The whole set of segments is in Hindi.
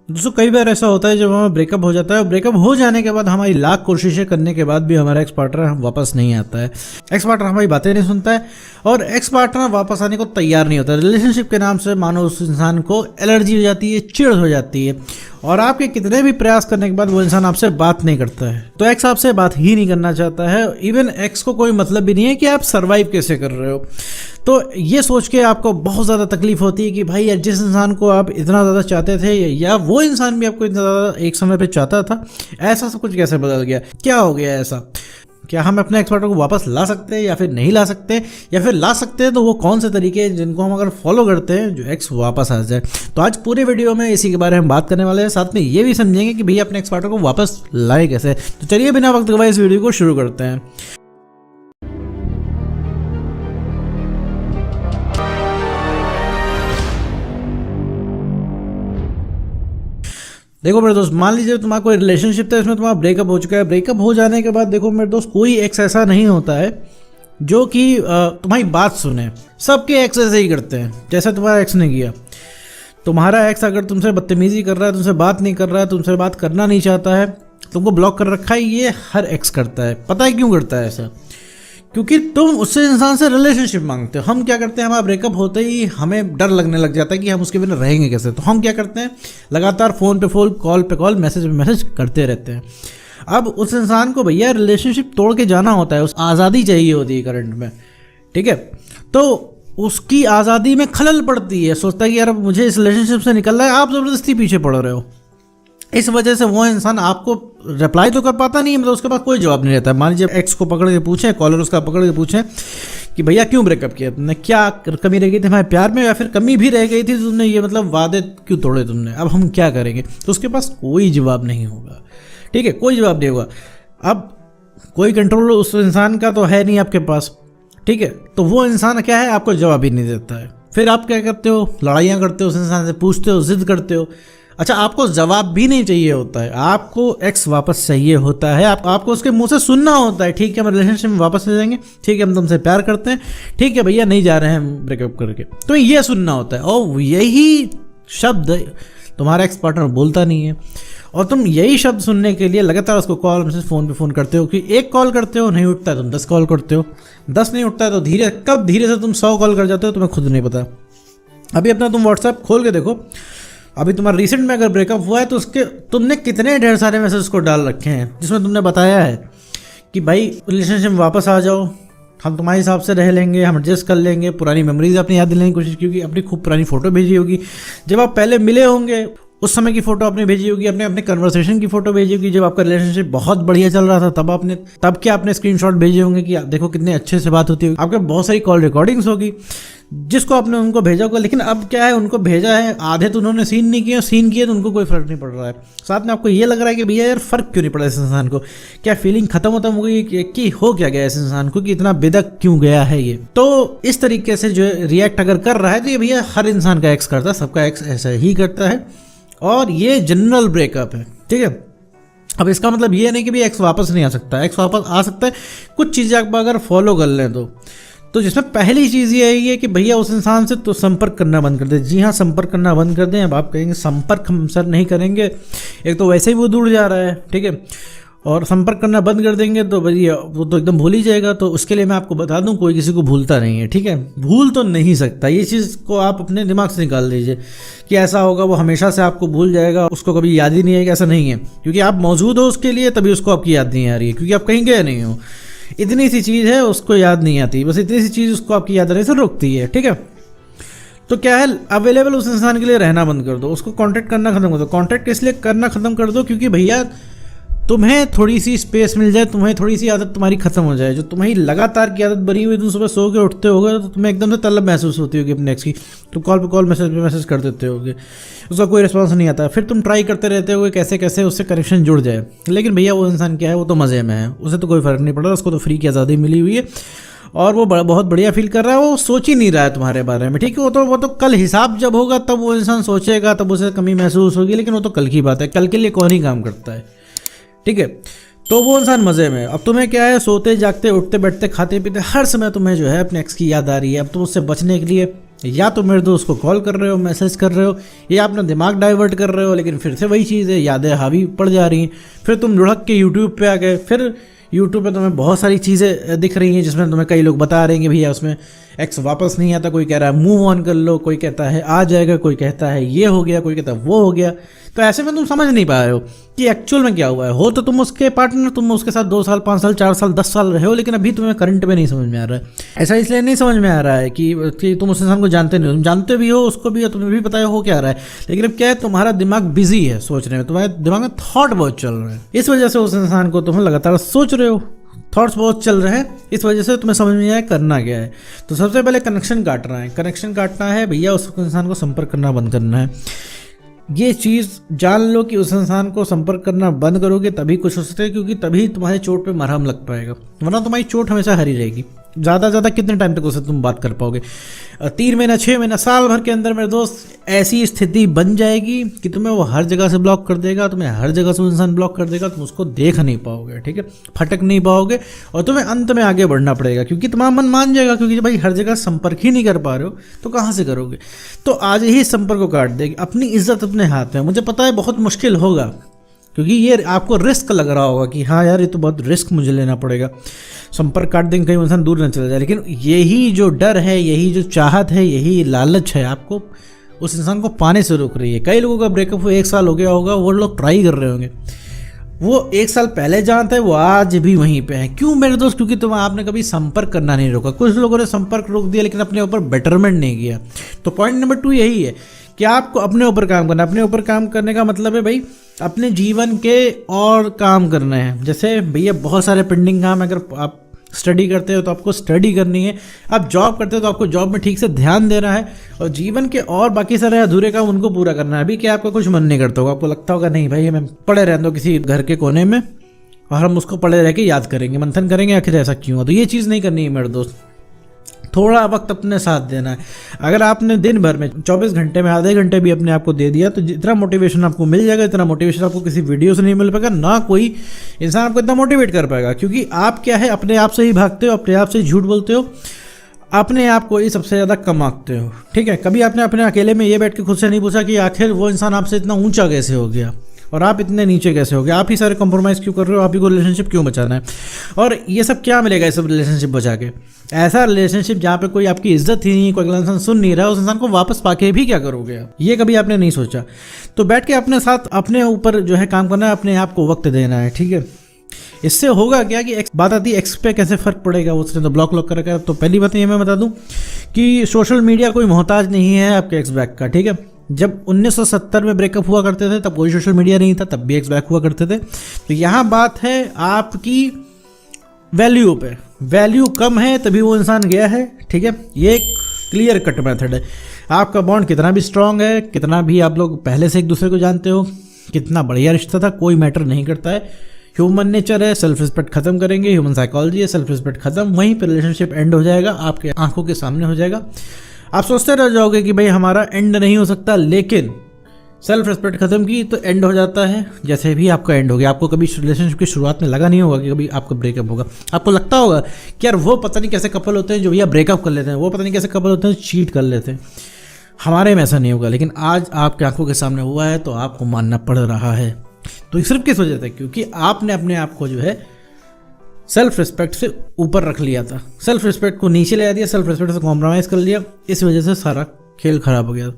दोस्तों कई बार ऐसा होता है जब हमारा ब्रेकअप हो जाता है और ब्रेकअप हो जाने के बाद हमारी लाख कोशिशें करने के बाद भी हमारा एक्स पार्टनर वापस नहीं आता है। एक्स पार्टनर हमारी बातें नहीं सुनता है और एक्स पार्टनर वापस आने को तैयार नहीं होता। रिलेशनशिप के नाम से मानो उस इंसान को एलर्जी हो जाती है, चिढ़ हो जाती है और आपके कितने भी प्रयास करने के बाद वो इंसान आपसे बात नहीं करता है। तो एक्स आपसे बात ही नहीं करना चाहता है। इवन एक्स को कोई मतलब भी नहीं है कि आप सर्वाइव कैसे कर रहे हो। तो ये सोच के आपको बहुत ज़्यादा तकलीफ होती है कि भाई यार, जिस इंसान को आप इतना ज़्यादा चाहते थे या वो इंसान भी आपको इतना ज़्यादा एक समय पे चाहता था, ऐसा सब कुछ कैसे बदल गया, क्या हो गया ऐसा। क्या हम अपने एक्स पार्टनर को वापस ला सकते हैं या फिर नहीं ला सकते, या फिर ला सकते हैं तो वो कौन से तरीके हैं जिनको हम अगर फॉलो करते हैं जो एक्स वापस आ जाए। तो आज पूरे वीडियो में इसी के बारे में बात करने वाले हैं, साथ में ये भी समझेंगे कि भैया अपने एक्स पार्टनर को वापस लाए कैसे। तो चलिए बिना वक्त गवाए इस वीडियो को शुरू करते हैं। देखो मेरे दोस्त, मान लीजिए तुम्हारा कोई रिलेशनशिप था, इसमें तुम्हारा ब्रेकअप हो चुका है। ब्रेकअप हो जाने के बाद देखो मेरे दोस्त, कोई एक्स ऐसा नहीं होता है जो कि तुम्हारी बात सुने। सबके एक्स ऐसे ही करते हैं जैसा तुम्हारा एक्स ने किया। तुम्हारा एक्स अगर तुमसे बदतमीजी कर रहा है, तुमसे बात नहीं कर रहा है, तुमसे बात करना नहीं चाहता है, तुमको ब्लॉक कर रखा है, ये हर एक्स करता है। पता है क्यों करता है ऐसा? क्योंकि तुम उससे इंसान से रिलेशनशिप मांगते हो। हम क्या करते हैं, हमारा ब्रेकअप होते ही हमें डर लगने लग जाता है कि हम उसके बिना रहेंगे कैसे। तो हम क्या करते हैं, लगातार फ़ोन पे फ़ोन, कॉल पे कॉल, मैसेज पे मैसेज करते रहते हैं। अब उस इंसान को भैया रिलेशनशिप तोड़ के जाना होता है, उस आज़ादी चाहिए होती है करंट में, ठीक है। तो उसकी आज़ादी में खलल पड़ती है, सोचता है कि यार मुझे इस रिलेशनशिप से निकलना है, आप ज़बरदस्ती पीछे पड़ रहे हो। इस वजह से वो इंसान आपको रिप्लाई तो कर पाता नहीं है, मतलब उसके पास कोई जवाब नहीं रहता है। मान लीजिए एक्स को पकड़ के पूछें, कॉलर उसका पकड़ के पूछें कि भैया क्यों ब्रेकअप किया तुमने, क्या कमी रह गई थी हमारे प्यार में, या फिर कमी भी रह गई थी तुमने, ये मतलब वादे क्यों तोड़े तुमने, अब हम क्या करेंगे। तो उसके पास कोई जवाब नहीं होगा, ठीक है, कोई जवाब नहीं होगा। अब कोई कंट्रोल उस इंसान का तो है नहीं आपके पास, ठीक है। तो वो इंसान क्या है, आपको जवाब ही नहीं देता है। फिर आप क्या करते हो, लड़ाइयाँ करते हो, उस इंसान से पूछते हो, जिद करते हो। अच्छा, आपको जवाब भी नहीं चाहिए होता है, आपको एक्स वापस चाहिए होता है। आपको उसके मुंह से सुनना होता है, ठीक है हम रिलेशनशिप में वापस ले जाएंगे, ठीक है हम तुमसे प्यार करते हैं, ठीक है भैया नहीं जा रहे हैं हम ब्रेकअप करके। तो ये सुनना होता है और यही शब्द तुम्हारा एक्स पार्टनर बोलता नहीं है। और तुम यही शब्द सुनने के लिए लगातार उसको कॉल मैसेज फ़ोन पे फ़ोन करते हो कि एक कॉल करते हो नहीं उठता है, तुम 10 कॉल करते हो, 10 नहीं उठता है तो धीरे से तुम 100 कॉल कर जाते हो, तुम्हें खुद नहीं पता। अभी अपना तुम व्हाट्सएप खोल के देखो, अभी तुम्हारा रिसेंट में अगर ब्रेकअप हुआ है तो उसके तुमने कितने ढेर सारे मैसेज उसको डाल रखे हैं जिसमें तुमने बताया है कि भाई रिलेशनशिप में वापस आ जाओ, हम तुम्हारे हिसाब से रह लेंगे, हम एडजस्ट कर लेंगे, पुरानी मेमोरीज अपनी याद दिलाने की कोशिश, क्योंकि अपनी खूब पुरानी फ़ोटो भेजी होगी जब आप पहले मिले होंगे, उस समय की फ़ोटो आपने भेजी होगी, अपने कन्वर्सेशन की फ़ोटो भेजी होगी जब आपका रिलेशनशिप बहुत बढ़िया चल रहा था, तब क्या आपने स्क्रीनशॉट भेजे होंगे कि देखो कितने अच्छे से बात होती होगी, आपके बहुत सारी कॉल रिकॉर्डिंग्स होगी जिसको आपने उनको भेजा होगा। लेकिन अब क्या है, उनको भेजा है, आधे तो उन्होंने सीन नहीं किए, सीन किए तो उनको कोई फ़र्क नहीं पड़ रहा है। साथ में आपको ये लग रहा है कि भैया यार फ़र्क क्यों नहीं पड़ा इस इंसान को, क्या फीलिंग खत्म हो गई कि हो क्या गया इस इंसान को कि इतना बेदक क्यों गया है ये। तो इस तरीके से जो रिएक्ट अगर कर रहा है तो ये भैया हर इंसान का एक्स करता है, सबका एक्स ऐसा ही करता है और ये जनरल ब्रेकअप है, ठीक है। अब इसका मतलब ये नहीं कि भाई एक्स वापस नहीं आ सकता, एक्स वापस आ सकता है, कुछ चीज़ें आप अगर फॉलो कर लें तो जिसमें पहली चीज़ ये है कि भैया उस इंसान से तो संपर्क करना बंद कर दें। जी हाँ, संपर्क करना बंद कर दें। अब आप कहेंगे संपर्क हम सर नहीं करेंगे, एक तो वैसे ही वो दूर जा रहा है, ठीक है, और संपर्क करना बंद कर देंगे तो भैया वो तो एकदम भूल ही जाएगा। तो उसके लिए मैं आपको बता दूं, कोई किसी को भूलता नहीं है, ठीक है, भूल तो नहीं सकता। ये चीज़ को आप अपने दिमाग से निकाल दीजिए कि ऐसा होगा वो हमेशा से आपको भूल जाएगा, उसको कभी याद ही नहीं आएगा, ऐसा नहीं है। क्योंकि आप मौजूद हो उसके लिए तभी उसको आपकी याद नहीं आ रही है, क्योंकि आप कहीं गए नहीं हो। इतनी सी चीज़ है, उसको याद नहीं आती, बस इतनी सी चीज़ उसको आपकी याद आने से रोकती है, ठीक है। तो क्या है, अवेलेबल उस इंसान के लिए रहना बंद कर दो, उसको कांटेक्ट करना खत्म कर दो। कांटेक्ट इसलिए करना खत्म कर दो क्योंकि भैया तुम्हें थोड़ी सी स्पेस मिल जाए, तुम्हें थोड़ी सी आदत तुम्हारी खत्म हो जाए, जो तुम्हारी लगातार की आदत बनी हुई, तुम सुबह सो के उठते होगे तो तुम्हें एकदम से तलब महसूस होती होगी अपने एक्स की, तुम कॉल पे कॉल, मैसेज पे मैसेज कर देते होगे, उसका कोई रिस्पॉन्स नहीं आता, फिर तुम ट्राई करते रहते होगे कैसे कैसे उससे कनेक्शन जुड़ जाए। लेकिन भैया वो इंसान क्या है, वो तो मज़े में है, उसे तो कोई फ़र्क नहीं पड़ रहा, उसको तो फ्री की आज़ादी मिली हुई है और वो बहुत बढ़िया फील कर रहा है, वो सोच ही नहीं रहा है तुम्हारे बारे में, ठीक है। वो तो कल हिसाब जब होगा तब वो इंसान सोचेगा, तब उसे कमी महसूस होगी, लेकिन वो तो कल की बात है, कल के लिए कौन ही काम करता है, ठीक है। तो वो इंसान मज़े में। अब तुम्हें क्या है, सोते जागते उठते बैठते खाते पीते हर समय तुम्हें जो है अपने एक्स की याद आ रही है। अब तुम उससे बचने के लिए या तो मेरे दोस्त को कॉल कर रहे हो, मैसेज कर रहे हो, या अपना दिमाग डाइवर्ट कर रहे हो, लेकिन फिर से वही चीज़ है, यादें हावी पड़ जा रही हैं। फिर तुम लुढ़क के यूट्यूब पे आ गए, फिर यूट्यूब पे तुम्हें बहुत सारी चीज़ें दिख रही हैं जिसमें तुम्हें कई लोग बता रहे हैं कि भैया उसमें एक्स वापस नहीं आता, कोई कह रहा है मूव ऑन कर लो, कोई कहता है आ जाएगा, कोई कहता है ये हो गया, कोई कहता है वो हो गया। तो ऐसे में तुम समझ नहीं पा रहे हो कि एक्चुअल में क्या हुआ है। हो तो तुम उसके पार्टनर, तुम उसके साथ 2 साल 5 साल 4 साल 10 साल रहे हो, लेकिन अभी तुम्हें करंट में नहीं समझ में आ रहा है। ऐसा इसलिए नहीं समझ में आ रहा है कि तुम उस इंसान को जानते नहीं हो, तुम जानते भी हो, उसको भी, तुम्हें भी पता हो क्या रहा है, लेकिन अब क्या है, तुम्हारा दिमाग बिजी है सोचने में, तुम्हारे दिमाग में थॉट बहुत चल रहे हैं। इस वजह से उस इंसान को तुम लगातार सोच रहे हो, थॉट्स बहुत चल रहे हैं, इस वजह से तुम्हें समझ में आया करना क्या है। तो सबसे पहले कनेक्शन काटना है। कनेक्शन काटना है भैया, उस इंसान को संपर्क करना बंद करना है। ये चीज़ जान लो कि उस इंसान को संपर्क करना बंद करोगे तभी कुछ हो सकता है, क्योंकि तभी तुम्हारी चोट पे मरहम लग पाएगा, वरना तुम्हारी चोट हमेशा हरी रहेगी। ज़्यादा से ज़्यादा कितने टाइम तक उससे तुम बात कर पाओगे? 3 महीना, 6 महीना, साल भर के अंदर मेरे दोस्त ऐसी स्थिति बन जाएगी कि तुम्हें वो हर जगह से ब्लॉक कर देगा, तुम्हें हर जगह से इंसान ब्लॉक कर देगा, तुम उसको देख नहीं पाओगे, ठीक है, फटक नहीं पाओगे, और तुम्हें अंत में आगे बढ़ना पड़ेगा, क्योंकि तुम्हारा मन मान जाएगा, क्योंकि भाई हर जगह संपर्क ही नहीं कर पा रहे हो तो कहाँ से करोगे। तो आज ही संपर्क को काट देगी। अपनी इज्जत अपने हाथ में। मुझे पता है बहुत मुश्किल होगा, क्योंकि ये आपको रिस्क लग रहा होगा कि हाँ यार ये तो बहुत रिस्क मुझे लेना पड़ेगा, संपर्क काट देंगे कहीं इंसान दूर न चला जाए, लेकिन यही जो डर है, यही जो चाहत है, यही लालच है, आपको उस इंसान को पाने से रोक रही है। कई लोगों का ब्रेकअप हुआ 1 साल हो गया होगा, वो लोग ट्राई कर रहे होंगे, वो 1 साल पहले जानते हैं, वो आज भी वहीं पे हैं। क्यों मेरे दोस्त? क्योंकि आपने कभी संपर्क करना नहीं रोका। कुछ लोगों ने संपर्क रोक दिया लेकिन अपने ऊपर बेटरमेंट नहीं किया। तो पॉइंट नंबर 2 यही है कि आपको अपने ऊपर काम करना। अपने ऊपर काम करने का मतलब है भाई अपने जीवन के और काम करने हैं। जैसे भैया बहुत सारे पेंडिंग काम, अगर आप स्टडी करते हो तो आपको स्टडी करनी है, आप जॉब करते हो तो आपको जॉब में ठीक से ध्यान देना है, और जीवन के और बाकी सारे अधूरे काम उनको पूरा करना है। अभी क्या आपका कुछ मन नहीं करता होगा, आपको लगता होगा नहीं भाई हमें पड़े रहने दो किसी घर के कोने में और हम उसको पड़े रह के याद करेंगे, मंथन करेंगे आखिर ऐसा क्यों। तो ये चीज़ नहीं करनी है मेरे दोस्त। थोड़ा वक्त अपने साथ देना है। अगर आपने दिन भर में 24 घंटे में आधे घंटे भी अपने आप को दे दिया तो जितना मोटिवेशन आपको मिल जाएगा, इतना मोटिवेशन आपको किसी वीडियो से नहीं मिल पाएगा, ना कोई इंसान आपको इतना मोटिवेट कर पाएगा। क्योंकि आप क्या है, अपने आप से ही भागते हो, अपने आप से ही झूठ बोलते हो, अपने आप को ही सबसे ज़्यादा कम आंकते हो, ठीक है। कभी आपने अपने अकेले में ये बैठ के खुद से नहीं पूछा कि आखिर वो इंसान आपसे इतना ऊंचा कैसे हो गया और आप इतने नीचे कैसे हो गए, आप ही सारे कॉम्प्रोमाइज़ क्यों कर रहे हो, आप ही को रिलेशनशिप क्यों बचाना है, और ये सब क्या मिलेगा ये सब रिलेशनशिप बचा के। ऐसा रिलेशनशिप जहाँ पे कोई आपकी इज्जत ही नहीं, कोई अगला इंसान सुन नहीं रहा, उस इंसान को वापस पाके भी क्या करोगे आप, ये कभी आपने नहीं सोचा। तो बैठ के अपने साथ अपने ऊपर जो है काम करना है, अपने आप को वक्त देना है, ठीक है। इससे होगा क्या कि बात आती है एक्स पे कैसे फ़र्क पड़ेगा, उसने तो ब्लॉक कर रखा है। तो पहली बात ये मैं बता दूं कि सोशल मीडिया कोई मोहताज नहीं है आपके एक्स बैक का, ठीक है। जब 1970 में ब्रेकअप हुआ करते थे तब कोई सोशल मीडिया नहीं था, तब भी एक्स बैक हुआ करते थे। तो यहाँ बात है आपकी वैल्यू पे, वैल्यू कम है तभी वो इंसान गया है, ठीक है। ये एक क्लियर कट मेथड है। आपका बॉन्ड कितना भी स्ट्रांग है, कितना भी आप लोग पहले से एक दूसरे को जानते हो, कितना बढ़िया रिश्ता था, कोई मैटर नहीं करता है। ह्यूमन नेचर है, सेल्फ रिस्पेक्ट खत्म करेंगे, ह्यूमन साइकोलॉजी है, सेल्फ रिस्पेक्ट खत्म, वहीं पर रिलेशनशिप एंड हो जाएगा, आपके आंखों के सामने हो जाएगा। आप सोचते रह जाओगे कि भाई हमारा एंड नहीं हो सकता, लेकिन सेल्फ रिस्पेक्ट खत्म की तो एंड हो जाता है, जैसे भी आपका एंड हो गया। आपको कभी रिलेशनशिप की शुरुआत में लगा नहीं होगा कि कभी आपका ब्रेकअप होगा। आपको लगता होगा कि यार वो पता नहीं कैसे कपल होते हैं जो भैया ब्रेकअप कर लेते हैं, वो पता नहीं कैसे कपल होते हैं चीट कर लेते हैं। हमारे में ऐसा नहीं होगा, लेकिन आज आपकी आंखों के सामने हुआ है तो आपको मानना पड़ रहा है। तो सिर्फ किस वजह से? क्योंकि आपने अपने आप को जो है सेल्फ रिस्पेक्ट से ऊपर रख लिया था, सेल्फ रिस्पेक्ट को नीचे ले दिया, सेल्फ रिस्पेक्ट से कॉम्प्रोमाइज़ कर लिया, इस वजह से सारा खेल खराब हो गया।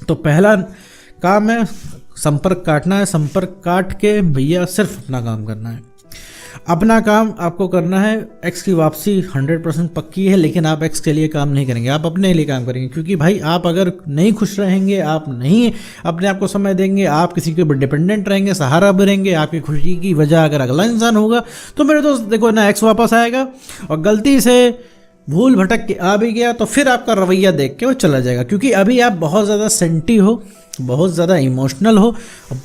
तो पहला काम है संपर्क काटना है। संपर्क काट के भैया सिर्फ अपना काम करना है। अपना काम आपको करना है। एक्स की वापसी 100% पक्की है, लेकिन आप एक्स के लिए काम नहीं करेंगे, आप अपने लिए काम करेंगे। क्योंकि भाई आप अगर नहीं खुश रहेंगे, आप नहीं अपने आप को समय देंगे, आप किसी के ऊपर डिपेंडेंट रहेंगे, सहारा बनेंगे, आपकी खुशी की वजह अगर अगला इंसान होगा, तो मेरे दोस्त देखो ना, एक्स वापस आएगा और गलती से भूल भटक के आ भी गया तो फिर आपका रवैया देख के वो चला जाएगा। क्योंकि अभी आप बहुत ज़्यादा सेंटी हो, बहुत ज़्यादा इमोशनल हो,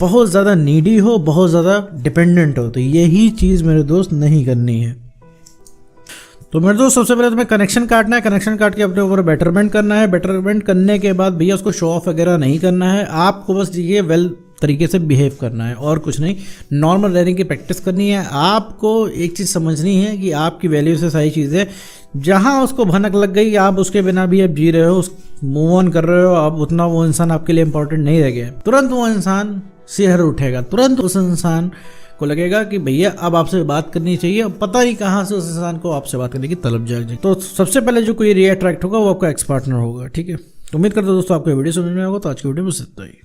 बहुत ज़्यादा नीडी हो, बहुत ज़्यादा डिपेंडेंट हो। तो यही चीज़ मेरे दोस्त नहीं करनी है। तो मेरे दोस्त सबसे पहले तुम्हें कनेक्शन काटना है। कनेक्शन काट के अपने ऊपर बेटरमेंट करना है। बेटरमेंट करने के बाद भैया उसको शो ऑफ वगैरह नहीं करना है। आपको बस ये वेल तरीके से बिहेव करना है और कुछ नहीं। नॉर्मल रहने की प्रैक्टिस करनी है। आपको एक चीज़ समझनी है कि आपकी वैल्यू से सारी चीज़ें, जहाँ उसको भनक लग गई आप उसके बिना भी अब जी रहे हो, मूव ऑन कर रहे हो, अब उतना वो इंसान आपके लिए इंपॉर्टेंट नहीं रह गया। तुरंत वो इंसान सिर उठेगा, तुरंत उस इंसान को लगेगा कि भैया अब आपसे बात करनी चाहिए। पता नहीं कहाँ से उस इंसान को आपसे बात करने की तलब जाग जाए। तो सबसे पहले जो कोई रिएट्रैक्ट होगा वो आपका एक्स पार्टनर होगा। ठीक है, तो उम्मीद करता हूँ दोस्तों आपको वीडियो समझ में आएगा। तो आज की वीडियो में सिर्फ इतना ही।